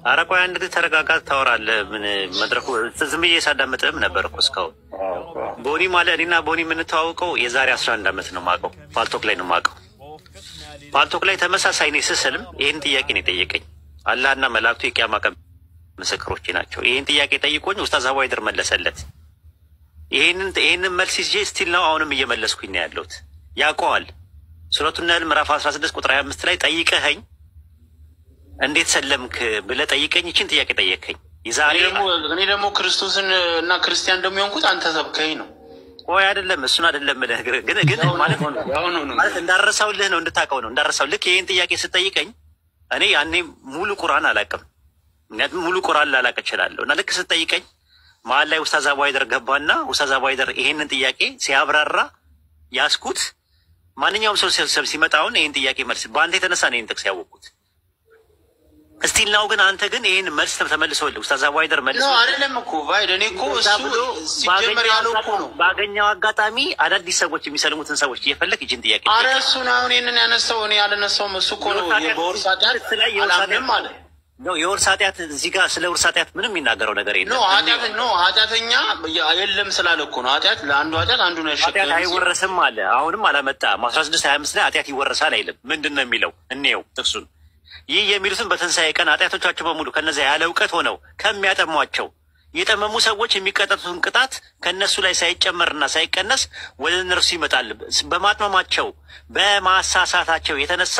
ኧረ ቆይ አንድ ተረጋጋ፣ ታወራለህ። ምን መድረኩ ዝም ብዬ ሳዳምጥህም ነበር እኮ እስካሁን። ቦኒ ማለት እኔና ቦኒ የምንተዋወቀው የዛሬ 11 ዓመት ነው የማውቀው። ፓልቶክ ላይ ነው የማውቀው። ፓልቶክ ላይ ተመሳሳይ ነው ስስልም ይህን ጥያቄ ነው የጠየቀኝ። አላህና መላእክቱ የቂያማ ቀን ምስክሮቼ ናቸው። ይህን ጥያቄ ጠይቆኝ ኡስታዝ አቡ ሀይደር መለሰለት። ይህንን መልስ ይዤ ስቲል ነው አሁንም እየመለስኩኝ ነው ያለሁት። ያውቀዋል። ሱረቱ ነህል ምዕራፍ 16 ቁጥር 25 ላይ ጠይቀኸኝ እንዴት ሰለምክ ብለህ ጠይቀኝ። ይችን ጥያቄ ጠየቀኝ። እኔ ደግሞ ክርስቶስን እና ክርስቲያን ደግሞ የሆንኩት አንተ ሰብከኝ ነው። ቆይ አይደለም፣ እሱን አይደለም ብለህ ግን ማለት እንዳረሳውልህ ነው እንድታውቀው ነው እንዳረሳው። ልክ ይህን ጥያቄ ስጠይቀኝ እኔ ያኔ ሙሉ ቁርአን አላውቅም። ምክንያቱም ሙሉ ቁርአን ላላቅ እችላለሁ። እና ልክ ስጠይቀኝ መሀል ላይ ኡስታዝ አቡ ሀይደር ገባና ኡስታዝ አቡ ሀይደር ይሄንን ጥያቄ ሲያብራራ ያስኩት ማንኛውም ሰው ሲመጣ አሁን ይህን ጥያቄ መልስ በአንተ የተነሳ ነው ይህን ጥቅስ ያወቅኩት። እስቲል ናው ግን አንተ ግን ይሄን መልስ ተመልሶልህ ኡስታዝ አቡ ሀይደር መልሶ ነው አይደለም እኮ ቫይድ እኔ እኮ እሱ ሲጀመር ያለው እኮ ነው። ባገኘው አጋጣሚ አዳዲስ ሰዎች የሚሰልሙትን ሰዎች እየፈለክ ይችን ጥያቄ አረ እሱ ነው አሁን ይሄንን ያነሳው። እኔ ያለነሳውም እሱ እኮ ነው። የወርስ ኃጢአት አላምንም አለ ነው። የወርስ ኃጢአት እዚህ ጋር ስለ ወርስ ኃጢአት ምንም የሚናገረው ነገር የለም። ነው ኃጢአተኛ የለም ስላለ እኮ ነው። ኃጢአት ለአንዱ ኃጢአት አንዱ ነው ያሸከመው። ኃጢአት አይወረስም አለ። አሁንም አላመጣም። 16:25 ላይ ኃጢአት ይወረሳል አይልም። ምንድን ነው የሚለው? እንየው ጥቅሱን። ይህ የሚሉትን በትንሣኤ ቀን ኃጢአቶቻቸው በሙሉ ከነዚያ ያለ እውቀት ሆነው ከሚያጠሟቸው የጠመሙ ሰዎች የሚቀጠቱትን ቅጣት ከእነሱ ላይ ሳይጨመርና ሳይቀነስ ወደ እነርሱ ይመጣል። በማጥመማቸው በማሳሳታቸው የተነሳ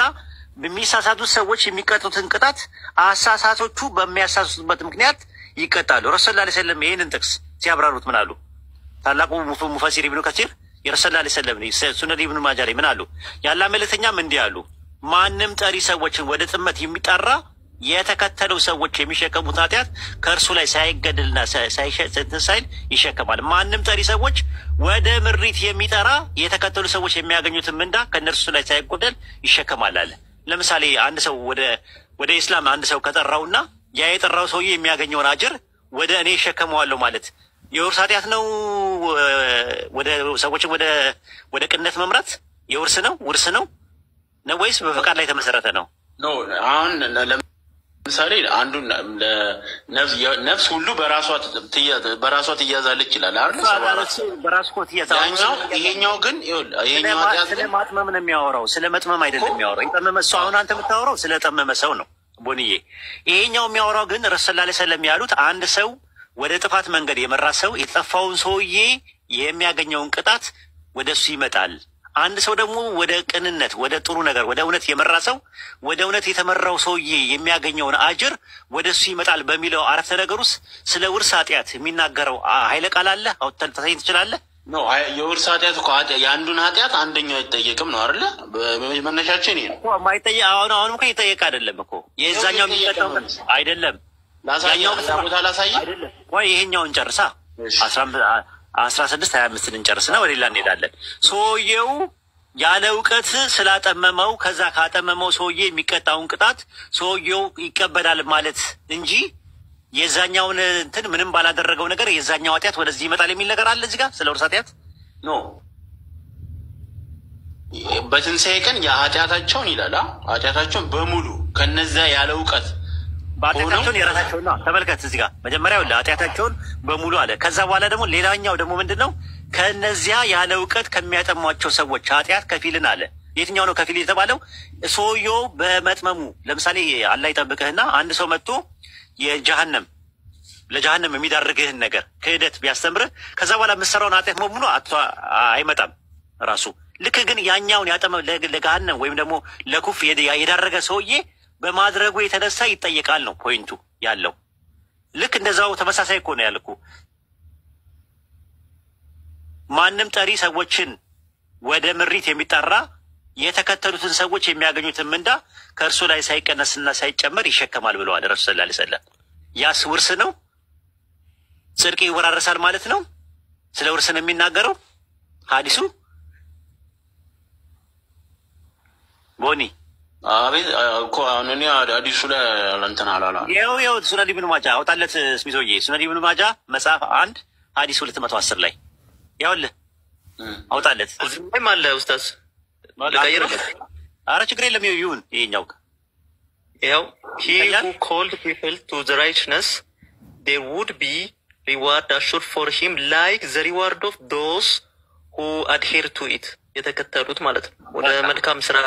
በሚሳሳቱት ሰዎች የሚቀጡትን ቅጣት አሳሳቶቹ በሚያሳሱበት ምክንያት ይቀጣሉ። ረሱል ሰለላሁ ዐለይሂ ወሰለም ይህንን ጥቅስ ሲያብራሩት ምን አሉ? ታላቁ ሙፈሲር ኢብኑ ከሲር የረሱል ሰለላሁ ዐለይሂ ወሰለም ሱነን ኢብኑ ማጃ ላይ ምን አሉ? ያላ መልእክተኛም እንዲህ አሉ፣ ማንም ጠሪ ሰዎችን ወደ ጥመት የሚጠራ የተከተለው ሰዎች የሚሸከሙት ኃጢአት ከእርሱ ላይ ሳይገድልና ሳይል ይሸከማል። ማንም ጠሪ ሰዎች ወደ ምሪት የሚጠራ የተከተሉ ሰዎች የሚያገኙትን ምንዳ ከእነርሱ ላይ ሳይጎደል ይሸከማል አለ። ለምሳሌ አንድ ሰው ወደ ኢስላም አንድ ሰው ከጠራውና ያ የጠራው ሰውዬ የሚያገኘውን አጅር ወደ እኔ ይሸከመዋለሁ ማለት የውርስ ኃጢአት ነው? ወደ ሰዎችን ወደ ቅንነት መምራት የውርስ ነው? ውርስ ነው ወይስ በፈቃድ ላይ የተመሰረተ ነው? አሁን ለምሳሌ አንዱ ነፍስ ሁሉ በራሷ ትያዛለች ይላል አይደል? በራሱ እኮ ትያዛለች። ይሄኛው ግን ስለ ማጥመም ነው የሚያወራው፣ ስለ መጥመም አይደለም የሚያወራው። የጠመመ ሰው አሁን አንተ የምታወራው ስለ ጠመመ ሰው ነው ቦንዬ። ይሄኛው የሚያወራው ግን ረሱል ሰለላሁ ዐለይሂ ወሰለም ያሉት አንድ ሰው ወደ ጥፋት መንገድ የመራ ሰው የጠፋውን ሰውዬ የሚያገኘውን ቅጣት ወደ እሱ ይመጣል። አንድ ሰው ደግሞ ወደ ቅንነት ወደ ጥሩ ነገር ወደ እውነት የመራ ሰው ወደ እውነት የተመራው ሰውዬ የሚያገኘውን አጅር ወደ እሱ ይመጣል በሚለው አረፍተ ነገር ውስጥ ስለ ውርስ ኃጢአት የሚናገረው ኃይለ ቃል አለ። አውጥተህ ልታሳየኝ ትችላለህ? የውርስ ኃጢአት እኮ የአንዱን ኃጢአት አንደኛው አይጠየቅም ነው አይደለ? መነሻችን ይሄ ነው። ማይጠየቅ አሁንም እኮ ይጠየቅ አይደለም እኮ የዛኛው የሚጠቀም አይደለም። ላሳየው ቦታ ላሳየው አይደለም። ቆይ ይሄኛውን ጨርሳ 16:25 እንጨርስና ወደ ሌላ እንሄዳለን። ሰውየው ያለ እውቀት ስላጠመመው ከዛ ካጠመመው ሰውዬ የሚቀጣውን ቅጣት ሰውየው ይቀበላል ማለት እንጂ የዛኛውን እንትን ምንም ባላደረገው ነገር የዛኛው ኃጢአት ወደዚህ ይመጣል የሚል ነገር አለ እዚህ ጋር ስለ ውርስ ኃጢአት ኖ። በትንሣኤ ቀን የኃጢአታቸውን ይላል ኃጢአታቸውን በሙሉ ከነዛ ያለ እውቀት በኃጢአታቸውን የራሳቸውን ነው። ተመልከት እዚህ ጋር መጀመሪያው ለኃጢአታቸውን በሙሉ አለ። ከዛ በኋላ ደግሞ ሌላኛው ደግሞ ምንድን ነው? ከነዚያ ያለ እውቀት ከሚያጠሟቸው ሰዎች ኃጢአት ከፊልን አለ። የትኛው ነው ከፊል የተባለው? ሰውየው በመጥመሙ ለምሳሌ አላህ ይጠብቅህና አንድ ሰው መጥቶ ለጀሃነም የሚዳርግህን ነገር ክህደት ቢያስተምርህ ከዛ በኋላ የምትሰራውን ኃጢአት በሙሉ አይመጣም ራሱ። ልክ ግን ያኛውን ለገሃነም ወይም ደግሞ ለኩፍ የዳረገ ሰውዬ በማድረጉ የተነሳ ይጠየቃል ነው ፖይንቱ ያለው። ልክ እንደዛው ተመሳሳይ እኮ ነው ያልኩ። ማንም ጠሪ ሰዎችን ወደ ምሪት የሚጠራ የተከተሉትን ሰዎች የሚያገኙትን ምንዳ ከእርሱ ላይ ሳይቀነስና ሳይጨመር ይሸከማል ብለዋል ረሱል ሰለላሁ ዐለይሂ ወሰለም። ያስ ውርስ ነው? ጽድቅ ይወራረሳል ማለት ነው? ስለ ውርስ ነው የሚናገረው ሐዲሱ ቦኒ አቤት እኮ እኔ አዲሱ ላይ እንትን አላላ ይኸው ሱነን ኢብኑ ማጃ አውጣለት ስሚዞዬ። ሱነን ኢብኑ ማጃ መጽሐፍ 1 ሐዲስ 210 ላይ ያውልህ አውጣለት። እዚህም አለ ኡስታዝ። ኧረ ችግር የለም ይሁን። ይሄኛው ያው he who called people to the righteousness there would be reward assured for him like the reward of those who adhere to it የተከተሉት ማለት ነው። ወደ መልካም ስራ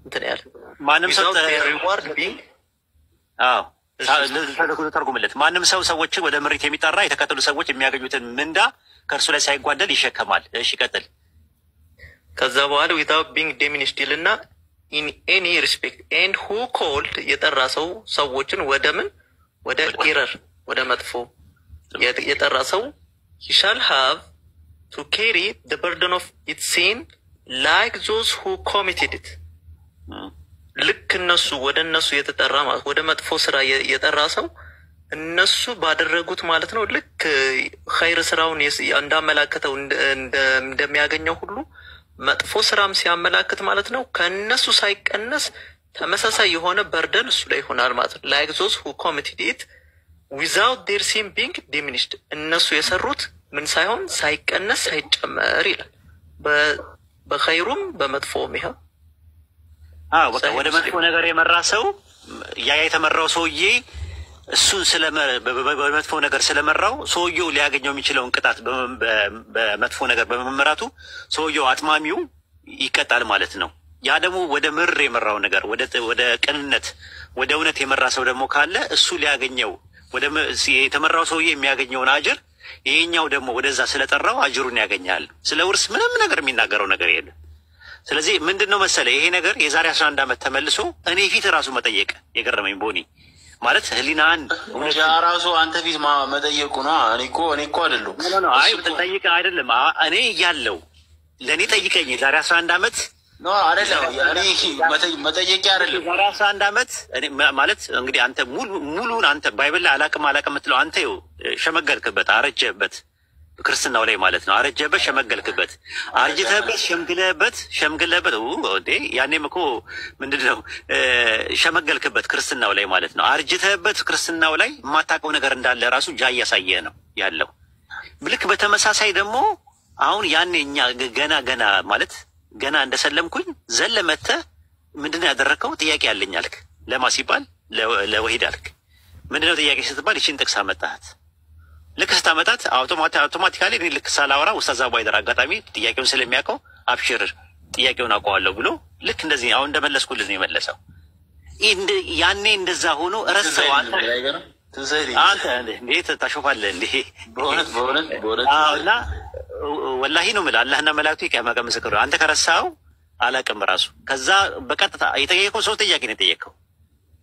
እንትን ያለ ማንም ሰው reward being ተርጉምለት። ማንም ሰው ሰዎችን ወደ ምሪት የሚጠራ የተከተሉ ሰዎች የሚያገኙትን ምንዳ ከእርሱ ላይ ሳይጓደል ይሸከማል። እሺ ቀጥል። ከዛ በኋላ without being diminished ይልና in any respect and who called የጠራ ሰው ሰዎችን ወደ ምን ወደ ኤረር ወደ መጥፎ የጠራ ሰው he shall have to carry the burden of its sin like those who committed it ልክ እነሱ ወደ እነሱ የተጠራ ማለት ወደ መጥፎ ስራ የጠራ ሰው እነሱ ባደረጉት ማለት ነው። ልክ ኸይር ስራውን እንዳመላከተው እንደሚያገኘው ሁሉ መጥፎ ስራም ሲያመላክት ማለት ነው ከነሱ ሳይቀነስ ተመሳሳይ የሆነ በርደን እሱ ላይ ይሆናል ማለት ነው። like those who committed it without their sin being diminished እነሱ የሰሩት ምን ሳይሆን ሳይቀነስ ሳይጨመር ይላል። በኸይሩም በመጥፎም ይሄ በቃ ወደ መጥፎ ነገር የመራ ሰው ያ የተመራው ሰውዬ እሱን በመጥፎ ነገር ስለመራው ሰውየው ሊያገኘው የሚችለውን ቅጣት በመጥፎ ነገር በመመራቱ ሰውየው አጥማሚው ይቀጣል ማለት ነው። ያ ደግሞ ወደ ምር የመራው ነገር ወደ ቅንነት ወደ እውነት የመራ ሰው ደግሞ ካለ እሱ ሊያገኘው የተመራው ሰውዬ የሚያገኘውን አጅር ይሄኛው ደግሞ ወደዛ ስለጠራው አጅሩን ያገኛል። ስለ ውርስ ምንም ነገር የሚናገረው ነገር የለም። ስለዚህ ምንድነው መሰለ ይሄ ነገር የዛሬ 11 ዓመት ተመልሶ እኔ ፊት ራሱ መጠየቅ የገረመኝ ቦኒ ማለት ህሊናን ራሱ አንተ ፊት መጠየቁ ነው። እኔ እኮ አይደለም ጠይቀ አይደለም እኔ እያለው ለእኔ ጠይቀኝ የዛሬ 11 ዓመት ነው አይደለም እኔ መጠየቂያ አይደለም የዛሬ 11 ዓመት ማለት እንግዲህ አንተ ሙሉን አንተ ባይብል አላቅም የምትለው አንተ ሸመገልክበት አረጀህበት ክርስትናው ላይ ማለት ነው። አረጀህበት ሸመገልክበት አርጅተህበት ሸምግለህበት ያኔም እኮ ምንድነው ሸመገልክበት ክርስትናው ላይ ማለት ነው። አርጅተህበት ክርስትናው ላይ የማታውቀው ነገር እንዳለ ራሱ ጃ እያሳየህ ነው ያለው። ልክ በተመሳሳይ ደግሞ አሁን ያኔ እኛ ገና ማለት ገና እንደሰለምኩኝ ዘለመተህ ምንድነው ያደረከው? ጥያቄ ያለኝ አልክ። ለማ ሲባል ለወሂድ አልክ። ምንድነው ጥያቄ ስትባል ይችን ጥቅስ አመጣሃት። ልክ ስታመጣት አውቶማቲካሊ እኔ ልክ ሳላወራ ኡስታዝ አቡይደር አጋጣሚ ጥያቄውን ስለሚያውቀው አብሽር ጥያቄውን አውቀዋለሁ ብሎ ልክ እንደዚህ አሁን እንደመለስኩልህ ነው የመለሰው። ያኔ እንደዛ ሆኖ ረሳው። አንተ እንዴት ታሾፋለህ እንዴ? በእውነት እና ወላሂ ነው የምልህ አላህና መላእክቱ የቂያማ ቀን ምስክር ነው። አንተ ከረሳኸው አላውቅም ራሱ ከዛ በቀጥታ የጠየቀው ሶስት ጥያቄ ነው የጠየቀው።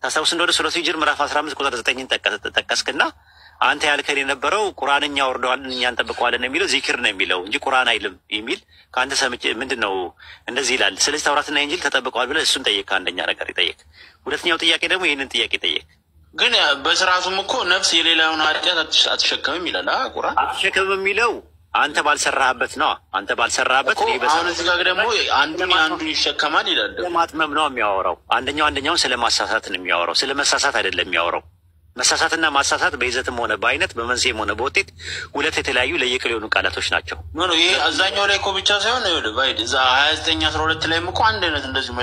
ታስታውስ እንደሆነ ሱረቱ ሂጅር ምዕራፍ 15 ቁጥር 9ን ጠቀስክና አንተ ያልከን የነበረው ቁርአንኛ ወርደዋል እኛን ጠብቀዋለን የሚለው ዚክር ነው የሚለው እንጂ ቁርአን አይልም የሚል ከአንተ ሰምቼ ምንድነው እንደዚህ ይላል። ስለዚህ ተውራትና ኢንጂል ተጠብቀዋል ብለህ እሱን ጠየቅ። አንደኛ ነገር ይጠየቅ። ሁለተኛው ጥያቄ ደግሞ ይህንን ጥያቄ ጠየቅ። ግን በስርዓቱም እኮ ነፍስ የሌላውን ኃጢአት አትሸከምም ይላል ቁርአን። አትሸከምም የሚለው አንተ ባልሰራህበት ነው። አንተ ባልሰራህበት አሁን እዚህ ጋር ደግሞ አንዱን ይሸከማል ይላል። ለማጥመም ነው የሚያወራው። አንደኛውን ስለማሳሳት ነው የሚያወራው። ስለመሳሳት አይደለም የሚያወራው። መሳሳትና ማሳሳት በይዘትም ሆነ በአይነት በመንስኤም ሆነ በውጤት ሁለት የተለያዩ ለየቅል የሆኑ ቃላቶች ናቸው። ይሄ አብዛኛው ላይ እኮ ብቻ ሳይሆን ባይድ እዛ 29:12 ላይም እኮ አንድ አይነት እንደዚህ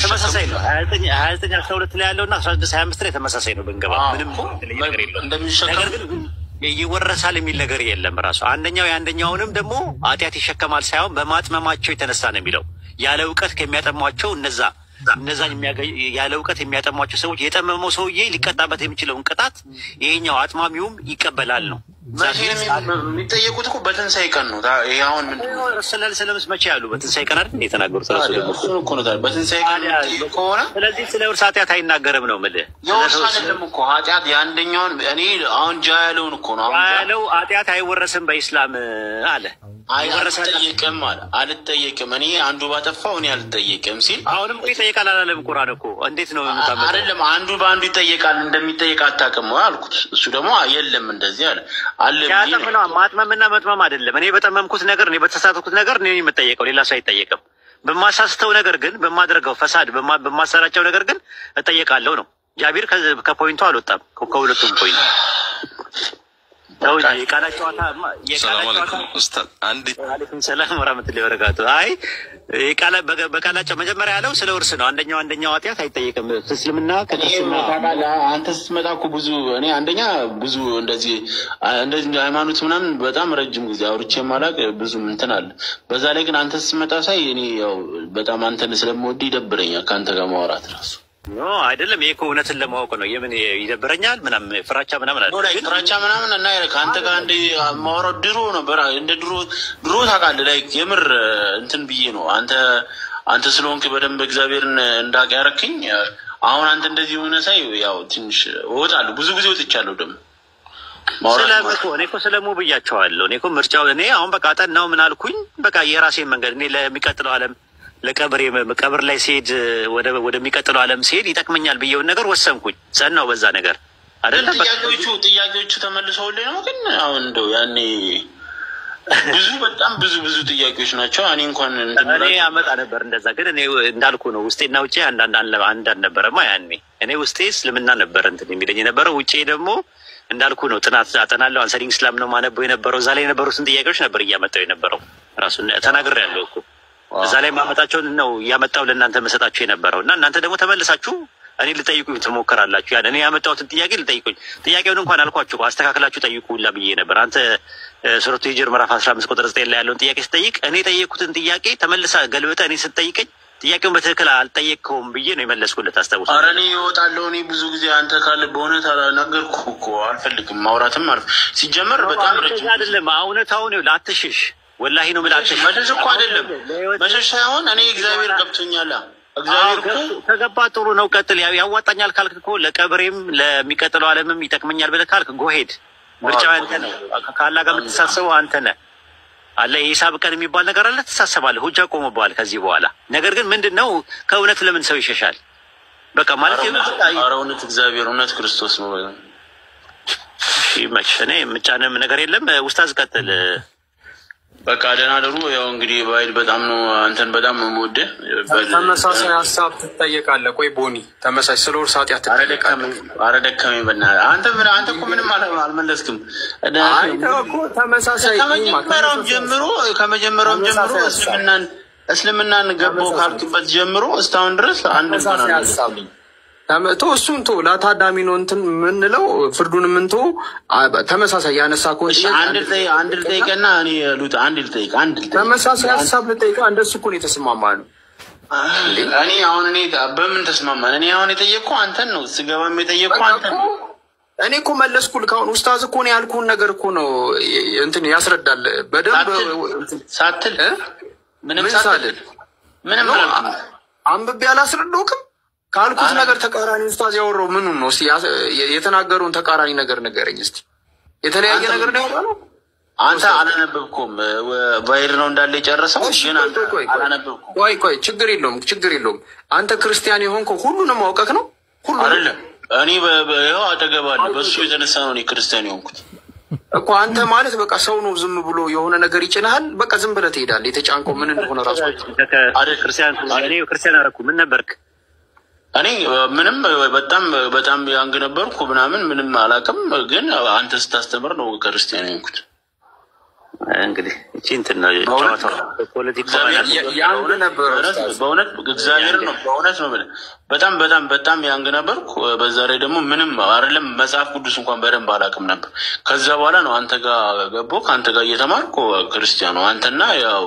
ተመሳሳይ ነው። 29:12 ላይ ያለውና 16:25 ላይ ተመሳሳይ ነው። ብንገባ ምንም ነገር የለም። ነገር ግን ይወረሳል የሚል ነገር የለም። ራሱ የአንደኛውንም ደግሞ ኃጢአት ይሸከማል ሳይሆን በማጥመማቸው የተነሳ ነው የሚለው። ያለ እውቀት ከሚያጠሟቸው እነዛን ያለ እውቀት የሚያጠሟቸው ሰዎች የጠመመው ሰውዬ ሊቀጣበት የሚችለውን ቅጣት ይሄኛው አጥማሚውም ይቀበላል ነው። የሚጠየቁት እኮ በትንሳኤ ቀን ነው። ይሄ አሁን ምንድነው ስለምስ መቼ ያሉ በትንሳኤ ቀን አይደል የተናገሩት? ራሱ ደግሞ እሱ እኮ ነው በትንሳኤ ቀን ከሆነ ስለዚህ ስለ ውርስ ኃጢአት አይናገርም ነው የምልህ። የውርስ አይደለም እኮ ኃጢአት የአንደኛውን እኔ አሁን ጃ ያለውን እኮ ነው ያለው። ኃጢአት አይወረስም በኢስላም አለ። አልጠየቅም አለ። አልጠየቅም እኔ አንዱ ባጠፋው እኔ አልጠየቅም ሲል አሁንም እኮ ይጠየቃል አላለም ቁርአን እኮ። እንዴት ነው የምታመጣው? አይደለም አንዱ በአንዱ ይጠየቃል እንደሚጠየቅ አታውቅም አልኩት። እሱ ደግሞ የለም እንደዚህ አለ አለ ያጠፈና ማጥመምና መጥመም አይደለም። እኔ በጠመምኩት ነገር እኔ በተሳሳትኩት ነገር እኔ የምጠየቀው ሌላ ሰው አይጠየቅም። በማሳስተው ነገር ግን በማድረገው ፈሳድ በማሰራጨው ነገር ግን እጠየቃለሁ ነው። ጃቢር ከፖይንቱ አልወጣም ከሁለቱም ፖይንት የቃላት ጨዋታ አለይኩም ሰላም ወራህመቱላሂ ወበረካቱ። አይ በቃላቸው መጀመሪያ ያለው ስለ ውርስ ነው። አንደኛው ኃጢአት አይጠየቅም። እስልምና ከክርስትና አንተ ስትመጣ እኮ ብዙ እኔ አንደኛ ብዙ እንደዚህ ሃይማኖት ምናምን በጣም ረጅም ጊዜ አውርቼ ማላቅ ብዙ እንትን አለ። በዛ ላይ ግን አንተ ስትመጣ ሳይ እኔ ያው በጣም አንተን ስለምወድ ይደብረኛል ከአንተ ጋር ማውራት ራሱ። ኖ አይደለም፣ ይሄ እኮ እውነትን ለማወቅ ነው። የምን ይደብረኛል ምናምን ፍራቻ ምናምን አለ ግን ፍራቻ ምናምን እና ከአንተ ጋር እንደ ማውራት ድሮ ነበር እንደ ድሮ ታውቃለህ። ላይ የምር እንትን ብዬ ነው አንተ ስለሆንክ በደንብ እግዚአብሔርን እንዳውቅ ያረክኝ። አሁን አንተ እንደዚህ ሆነ ሳይ ያው ትንሽ እወጣለሁ። ብዙ ጊዜ ወጥቻለሁ ደግሞ እኔ እኮ ስለሙ ብያቸዋለሁ። እኔ እኮ ምርጫው እኔ አሁን በቃ ጠናው ምን አልኩኝ። በቃ የራሴን መንገድ እኔ ለሚቀጥለው ዓለም ቀብር ላይ ሲሄድ ወደሚቀጥለው ዓለም ሲሄድ ይጠቅመኛል ብዬውን ነገር ወሰንኩኝ። ጸናው በዛ ነገር አይደለም። ጥያቄዎቹ ተመልሰውልኝ ነው። ግን አሁን እንደው ያኔ በጣም ብዙ ጥያቄዎች ናቸው። እኔ እንኳን እኔ አመጣ ነበር እንደዛ። ግን እኔ እንዳልኩ ነው ውስጤና ውጪ አንድ ነበረማ። ያኔ እኔ ውስጤ እስልምና ነበር እንትን የሚለኝ የነበረው፣ ውጪ ደግሞ እንዳልኩ ነው ጥናት አጠናለሁ። አንሰሪንግ እስላም ነው ማነበው የነበረው። እዛ ላይ የነበሩትን ጥያቄዎች ነበር እያመጣው የነበረው። ራሱን ተናግሬያለሁ እኮ እዛ ላይ ማመጣቸውን ነው እያመጣው ለእናንተ መሰጣችሁ የነበረው። እና እናንተ ደግሞ ተመልሳችሁ እኔ ልጠይቁኝ ትሞክራላችሁ። እኔ ያመጣሁትን ጥያቄ ልጠይቁኝ፣ ጥያቄውን እንኳን አልኳችሁ አስተካክላችሁ ጠይቁ ሁላ ብዬ ነበር። አንተ ሱረቱ ሂጅር ምዕራፍ 15 ቁጥር 9 ላይ ያለውን ጥያቄ ስጠይቅ እኔ የጠየቅኩትን ጥያቄ ተመልሳ ገልብጠህ እኔ ስትጠይቀኝ ጥያቄውን በትክክል አልጠየቅከውም ብዬ ነው የመለስኩለት። አስታውስ። ኧረ እኔ እወጣለሁ። እኔ ብዙ ጊዜ አንተ ካለ በእውነት ነገርኩህ እኮ አልፈልግም ማውራትም ሲጀመር በጣም ረጅም አይደለም። እውነታውን ይኸውልህ አትሽሽ። ወላሂ ነው የምልህ አትሽሽ። መሸሽ እኮ አይደለም መሸሽ ሳይሆን እኔ እግዚአብሔር ገብቶኛል። እግዚአብሔር እኮ ከገባ ጥሩ ነው ቀጥል። ያዋጣኛል ካልክ እኮ ለቀብሬም ለሚቀጥለው ዓለምም ይጠቅመኛል ብለህ ካልክ ጎሄድ። ምርጫው አንተ ነው። ከአላህ ጋር የምትሳሰበው አንተ ነህ። አለ የሂሳብ ቀን የሚባል ነገር አለ። ትሳሰባለህ። ሁጃ ቆመብሃል ከዚህ በኋላ። ነገር ግን ምንድን ነው ከእውነት ለምን ሰው ይሸሻል? በቃ ማለት ኧረ እውነት እግዚአብሔር እውነት ክርስቶስ ነው። ይመች። እኔ የምጫንም ነገር የለም። ኡስታዝ ቀጥል። በቃ ደህና ደሩ። ያው እንግዲህ ባይል በጣም ነው አንተን በጣም ነው የምወደህ። ተመሳሳይ ሀሳብ ትጠየቃለህ። ቆይ ቦኒ ተመሳሳይ ስለ ውርስ ኃጢአት ትጠየቃለህ። ኧረ ደከመኝ በእናትህ። አንተ እኮ ምንም አልመለስክም። ተመሳሳይ ከመጀመሪያውም ጀምሮ እስልምናን ገባሁ ካልክበት ጀምሮ እስካሁን ድረስ አንድ እንኳን ሀሳብ እሱም ቶ ለታዳሚ ነው እንትን የምንለው ፍርዱን ምንቶ ተመሳሳይ ያነሳ ኮን አንድ ልጠይቅና እኔ ሉት አንድ ልጠይቅ ተመሳሳይ ሀሳብ ልጠይቅ። እንደሱ እኮ ነው የተስማማ ነው። እኔ አሁን በምን ተስማማን? እኔ አሁን የጠየቅኩ አንተን ነው። ስገባም የጠየቅኩ አንተን ነው። እኔ እኮ መለስኩልህ። አሁን ኡስታዝ እኮ ነው ያልኩህን ነገር እኮ ነው እንትን ያስረዳል በደንብ ሳትል ምንም ሳትል ምንም አንብቤ አላስረዳሁም ካልኩት ነገር ተቃራኒ ኡስታዝ ያወራው ምኑን ነው? እስቲ የተናገረውን ተቃራኒ ነገር ንገረኝ እስቲ። የተለያየ ነገር ነው ያወራው። አንተ አላነበብኩም። ቫይር ነው እንዳለ የጨረሰው ግን አንተ አላነበብኩም። ቆይ ችግር የለውም። አንተ ክርስቲያን የሆንከው ሁሉንም አውቀህ ነው? ሁሉ አይደለም። እኔ ይኸው አጠገባለሁ። በሱ የተነሳ ነው እኔ ክርስቲያን የሆንኩት እኮ። አንተ ማለት በቃ ሰው ነው ዝም ብሎ የሆነ ነገር ይጭንሃል። በቃ ዝም ብለህ ትሄዳለህ። የተጫንከው ምን እንደሆነ ራሱ ክርስቲያን አደረኩ። ምን ነበርክ? እኔ ምንም በጣም ያንግ ነበርኩ ምናምን ምንም አላውቅም። ግን አንተ ስታስተምር ነው ክርስቲያን የሆንኩት። እንግዲህ እቺ እንትን ነው ጨዋታው ፖለቲካ ያንግ ነበር። በእውነት እግዚአብሔር ነው በእውነት ነው። በጣም ያንግ ነበርኩ። በዛ ላይ ደግሞ ምንም አይደለም መጽሐፍ ቅዱስ እንኳን በደንብ አላውቅም ነበር። ከዛ በኋላ ነው አንተ ጋር ገባሁ። ከአንተ ጋር እየተማርኩ ክርስቲያን ነው አንተና ያው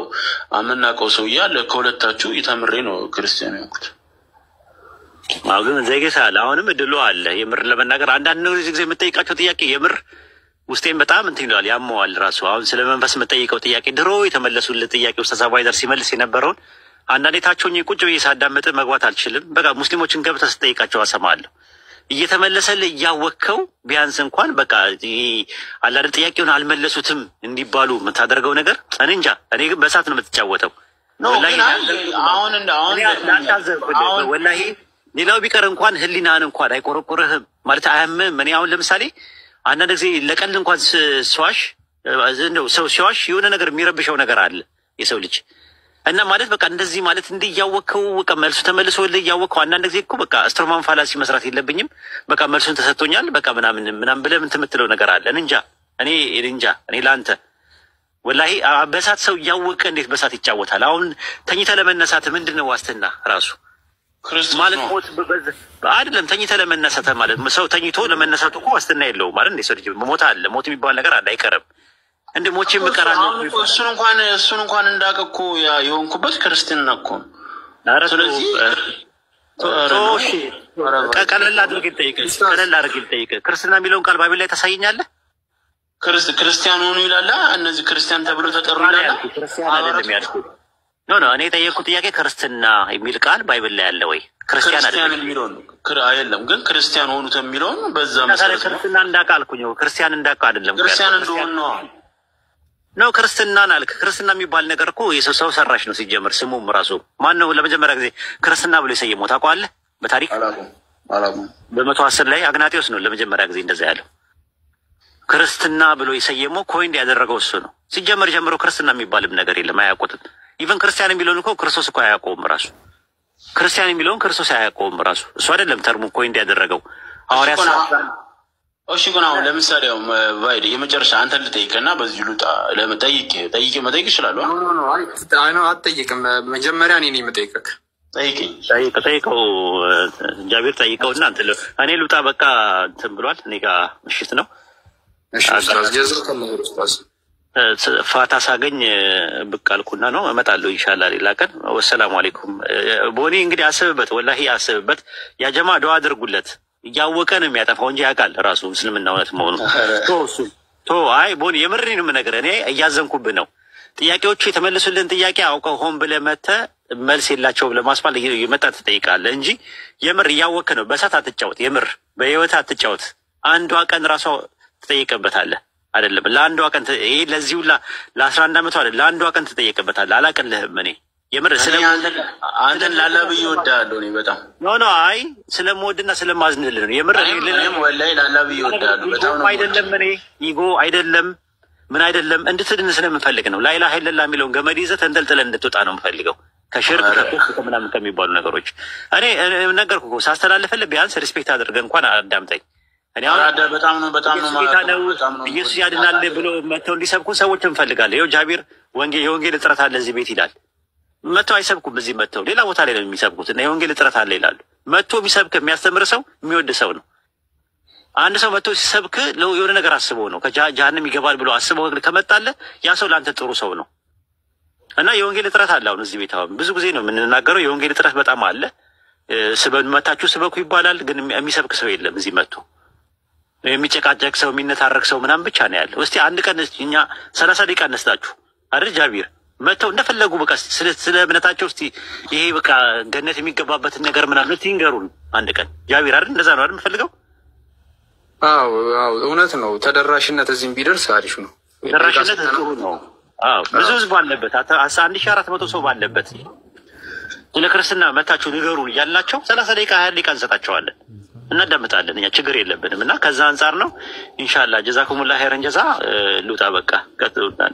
የምናውቀው ሰው እያለ ከሁለታችሁ እየተምሬ ነው ክርስቲያን የሆንኩት። ግን ዘይገሳል አሁንም እድሉ አለ። የምር ለመናገር አንዳንድ ጊዜ የምጠይቃቸው ጥያቄ የምር ውስጤን በጣም እንትን ይለዋል፣ ያመዋል ራሱ። አሁን ስለ መንፈስ የምጠይቀው ጥያቄ ድሮ የተመለሱልህ ጥያቄ ኡስታዝ አቡሀይደር ሲመልስ የነበረውን አንዳንዴ ታቸውኝ ቁጭ ብዬ ሳዳምጥ መግባት አልችልም። በቃ ሙስሊሞችን ገብተህ ስጠይቃቸው አሰማለሁ። እየተመለሰልህ እያወቅከው ቢያንስ እንኳን በቃ አላደ ጥያቄውን አልመለሱትም እንዲባሉ የምታደርገው ነገር እኔ እንጃ። እኔ ግን በእሳት ነው የምትጫወተው ወላሂ። ሌላው ቢቀር እንኳን ህሊናን እንኳን አይቆረቆርህም ማለት አያምም። እኔ አሁን ለምሳሌ አንዳንድ ጊዜ ለቀልድ እንኳን ስዋሽ እንደው ሰው ሲዋሽ የሆነ ነገር የሚረብሸው ነገር አለ የሰው ልጅ እና ማለት በቃ እንደዚህ ማለት እንዲህ እያወቅኸው በቃ መልሱ ተመልሶልህ እያወቅኸው አንዳንድ ጊዜ እኮ በቃ ስትሮማን ፋላሲ መስራት የለብኝም በቃ መልሱን ተሰጥቶኛል በቃ ምናምን ብለህ ምን የምትለው ነገር አለ። እንጃ እኔ እንጃ። እኔ ለአንተ ወላሂ በሳት ሰው እያወቀ እንዴት በሳት ይጫወታል? አሁን ተኝተ ለመነሳት ምንድን ነው ዋስትና ራሱ ማለት ሞት አይደለም። ተኝተ ለመነሳት ማለት ሰው ተኝቶ ለመነሳቱ እኮ ዋስትና የለውም ማለት እንደ ሰው ልጅ ሞት አለ። ሞት የሚባል ነገር አለ፣ አይቀርም። እንደ ሞቼ የምቀራለሁ እሱን እንኳን እንዳቀኩ የሆንኩበት ክርስትና እኮ ነው። ስለዚህ ቀለል አድርግ ልጠይቅህ፣ ክርስትና የሚለውን ቃል ባይብል ላይ ታሳየኛለህ? ክርስቲያን ሆኑ ይላል። እነዚህ ክርስቲያን ተብሎ ተጠሩ ይላል። ክርስቲያን አይደለም ያልኩት። ኖ እኔ የጠየቅኩት ጥያቄ ክርስትና የሚል ቃል ባይብል ላይ አለ ወይ? ክርስቲያን የሚለውን አይደለም፣ ግን ክርስቲያን ሆኑት የሚለውን በዛ መሰረት ክርስትና እንዳቃልኩኝ ክርስቲያን እንዳቃ አይደለም። ክርስቲያን እንደሆነ ነው ክርስትናን አልክ። ክርስትና የሚባል ነገር እኮ ሰው ሰራሽ ነው ሲጀምር። ስሙም ራሱ ማን ነው ለመጀመሪያ ጊዜ ክርስትና ብሎ የሰየመው ታውቀዋለህ? በታሪክ በ110 ላይ አግናጢዎስ ነው ለመጀመሪያ ጊዜ እንደዛ ያለው። ክርስትና ብሎ የሰየመው ኮይንድ ያደረገው እሱ ነው። ሲጀመር ጀምሮ ክርስትና የሚባልም ነገር የለም፣ አያውቁትም። ኢቨን ክርስቲያን የሚለውን እኮ ክርስቶስ እኮ አያውቀውም ራሱ። ክርስቲያን የሚለውን ክርስቶስ አያውቀውም ራሱ። እሱ አይደለም ተርሙ ኮይንድ ያደረገው ሐዋርያ። እሺ ግን አሁን ለምሳሌ ቫይድ የመጨረሻ አንተ ልጠይቅና በዚህ ሉጣ ጠይቄ መጠየቅ ይችላሉ? አትጠይቅም። መጀመሪያ እኔ ነኝ የምጠይቅህ። ጠይቀው ጃቢር ጠይቀው እና እኔ ሉጣ በቃ እንትን ብሏል። እኔ ጋር ምሽት ነው። ፋታ ሳገኝ ብቅ አልኩና ነው እመጣለሁ ኢንሻላህ ሌላ ቀን። ወሰላሙ አለይኩም። ቦኒ እንግዲህ አስብበት፣ ወላሂ አስብበት። ያጀማ ዱዓ አድርጉለት። እያወቀ ነው የሚያጠፋው እንጂ ያውቃል ራሱ እስልምና እውነት መሆኑ። አይ ቦኒ የምሬን የምነግርህ እኔ እያዘንኩብህ ነው። ጥያቄዎቹ የተመለሱልን ጥያቄ አውቀው ሆን ብለህ መተህ መልስ የላቸውም ለማስባል የመጣ ትጠይቃለህ እንጂ የምር እያወቅህ ነው። በሳት አትጫወት፣ የምር በህይወት አትጫወት። አንዷ ቀን ራሷ ትጠይቅበታለህ አይደለም ለአንዷ ቀን። ይሄ ለዚሁ ለ11 ዓመቱ አይደል ለአንዷ ቀን ትጠይቅበታለህ። አላቅልህም እኔ የምር አንተን ላላ ብዬ እወድሃለሁ። እኔ በጣም አይ ስለምወድና ስለማዝንልህ ነው የምር። ወላሂ ላላ ብዬ እወድሃለሁ በጣም አይደለም እኔ ኢጎ አይደለም ምን አይደለም እንድትድን ስለምፈልግ ነው። ላኢላሀ ኢለላህ የሚለውን ገመድ ይዘህ ተንጠልጥለን እንድትወጣ ነው የምፈልገው ከሽርክ ከኩፍር ምናምን ከሚባሉ ነገሮች። እኔ ነገርኩህ እኮ ሳስተላልፍልህ ቢያንስ ሪስፔክት አድርገህ እንኳን አዳምጠኝ። እኔ በጣም ነው ኢየሱስ ያድናል ብሎ መጥተው እንዲሰብኩ ሰዎች እንፈልጋለን። ይኸው ጃቢር የወንጌል እጥረት አለ እዚህ ቤት ይላል። መጥተው አይሰብኩም። እዚህ መጥተው ሌላ ቦታ ላይ ነው የሚሰብኩት እና የወንጌል እጥረት አለ ይላሉ። መጥቶ የሚሰብክ የሚያስተምር ሰው የሚወድ ሰው ነው። አንድ ሰው መጥቶ ሲሰብክ የሆነ ነገር አስበው ነው ከጀሃነም ይገባል ብሎ አስበው ከመጣለህ ያ ሰው ለአንተ ጥሩ ሰው ነው። እና የወንጌል እጥረት አለ አሁን እዚህ ቤት። አሁን ብዙ ጊዜ ነው የምንናገረው የወንጌል እጥረት በጣም አለ። መታችሁ ስበኩ ይባላል፣ ግን የሚሰብክ ሰው የለም እዚህ መጥቶ። የሚጨቃጨቅ ሰው የሚነታረክ ሰው ምናምን ብቻ ነው ያለው። እስቲ አንድ ቀን እኛ 30 ደቂቃ እነስታችሁ አይደል ጃቢር መጥተው እንደፈለጉ በቃ ስለ እምነታቸው እስቲ ይሄ በቃ ገነት የሚገባበትን ነገር ምናምን ትንገሩን አንድ ቀን ጃቢር አይደል? እንደዛ ነው አይደል የምፈልገው? አዎ እውነት ነው። ተደራሽነት እዚህም ቢደርስ አሪፍ ነው። ተደራሽነት ጥሩ ነው። ብዙ ህዝብ ባለበት 1400 ሰው ባለበት ስለ ክርስትና መታችሁ ንገሩን እያልናቸው 30 ደቂቃ 20 ደቂቃ እንሰጣቸዋለን። እናዳምጣለን። እኛ ችግር የለብንም። እና ከዛ አንጻር ነው ኢንሻአላህ ጀዛኩሙላህ ኸይረን ጀዛ። ሉጣ በቃ ቀጥሉናል።